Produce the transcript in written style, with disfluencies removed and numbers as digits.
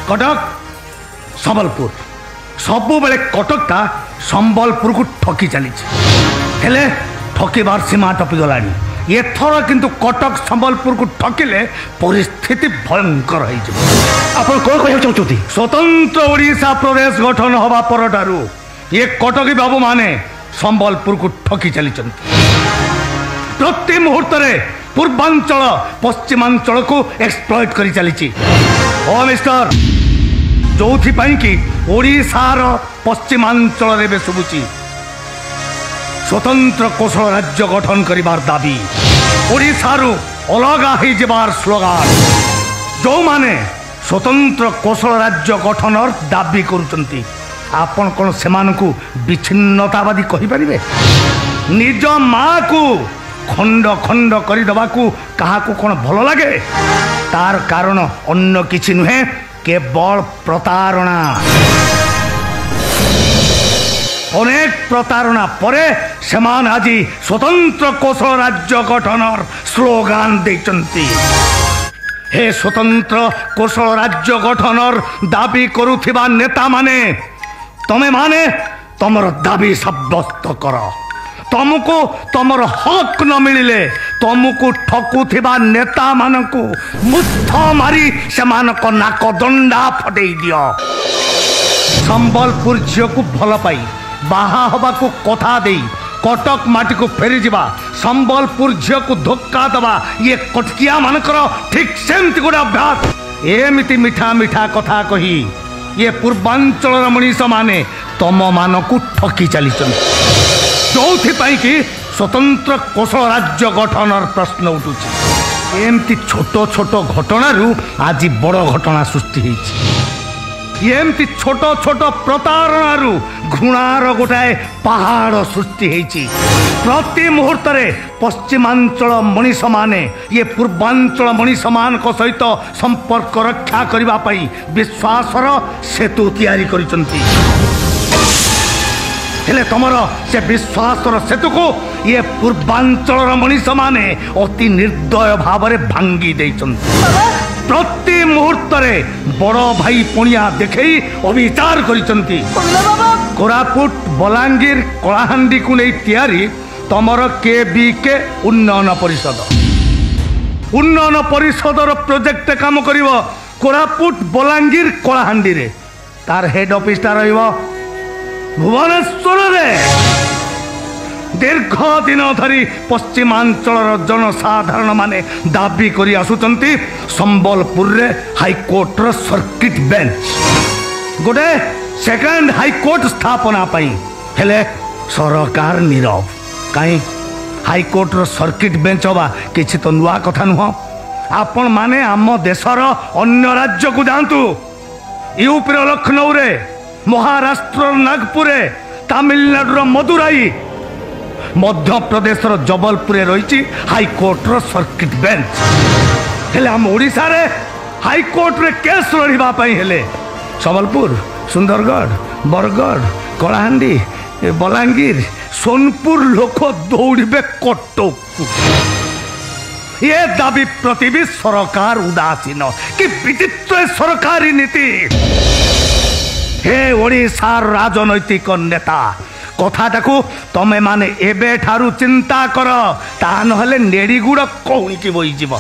कटक संबलपुर सब बेले कटकटा संबलपुर को ठकी चली ठकीबार सीमा टपीगला एथर किंतु कटक संबलपुर को ठकिले परिस्थिति भयंकर हो स्वतंत्र ओडिशा प्रदेश गठन हवा परठारु ये कटकी बाबू माने संबलपुर को ठकी चली प्रति मुहूर्त पूर्वांचल पश्चिमांचल को एक्सप्लॉइट करी चली ओ मिस्टर जो कि ओडिशार पश्चिमांचल रे शुभुची स्वतंत्र कौशल राज्य गठन करिबार दाबी ओडिशारू अलगा ही जबार स्लोगान जो माने स्वतंत्र कौशल राज्य गठनर दाबी करुचंती आपण कोन सेमानकु विच्छिन्नतावादी कहि परिबे निज माँ को खंड खंड करि दबाकू काहाकू कोन भल लागे तार कारण अन्य किछि नुहे केवल प्रतारणा अनेक प्रतारणा परे सेमान आज स्वतंत्र कौशल राज्य गठनर स्लोगान देचंती हे स्वतंत्र कौशल राज्य गठनर दाबी करुथिबा नेता माने तमे माने तमर दाबी साब्यस्त कर तुमको तमर हक न मिले तुमको ठकुथिबा नेता मानकु मुथ मारी सेमानक नाक दंडा फटई दियो संबलपुर झील को भल पाई बाहा हवा को कथा दे कटक माटी को फेरी जावा संबलपुर झील को धोखा दबा ये कटकिया मानकर ठीक सेमती गोटे अभ्यास एमती मिठा मिठा कथा कही ये पूर्वांचल मनीष माने तम मानकु ठकी चली जो कि स्वतंत्र कौशल राज्य गठनर प्रश्न उठुची एमती छोट छोट घटना आज बड़ घटना सृष्टि होती एमती छोट छोट प्रतारणु घृणार गोटाए पहाड़ सृष्टि होती प्रति मुहूर्त पश्चिमांचल मनीष माने ये पूर्वांचल मनीष मान सहित संपर्क रक्षा करने विश्वासर सेतु तैयारी करिसंती हेले तुमर से विश्वासर सेतु को ये पूर्वांचल मनीष माने अति निर्दय भाव में भांगी प्रति मुहूर्त बड़ भाई पुणिया देखई अविचार करिसंती कोरापुट बलांगीर कलाहांडी को नहीं तैयारी तमर केबीके उन्नयन परिषदर प्रोजेक्ट काम करिवो कोरापुट बलांगीर कलाहांडी रे तार हेड ऑफिसटा रहिवो भुवनेश्वर दीर्घ दिन धरी पश्चिमांचल जनसाधारण माने दाबी करी आसुचंती संबलपुर रे हाईकोर्टर सर्किट बेंच गोटे सेकेंड हाईकोर्ट स्थापना पाई हेले सरकार नीरव कहीं हाईकोर्टर सर्किट बेंच हवा किसी तो नुआ कथा नुह आपण माने आम देशर अन्य राज्य को जातु यूपी लखनऊ रे महाराष्ट्र नागपुर तमिलनाडु मदुराई मध्य प्रदेश जबलपुर रही हाईकोर्टर सर्किट बेंच हेले आम ओडिशा रे हाईकोर्ट रे केस लड़ाई हेले संबलपुर सुंदरगढ़ बरगढ़ कलाहांडी बलांगीर सोनपुर लोक दौड़े कटक ये दाबी प्रति भी सरकार उदासीन कि विचित्र सरकारी नीति हे ओडिशार राजनैतिक नेता कथाटा को तमे माने एबे ठारू चिंता कर ता नहले नेड़ी गुड़ कौणी की बोई जीव।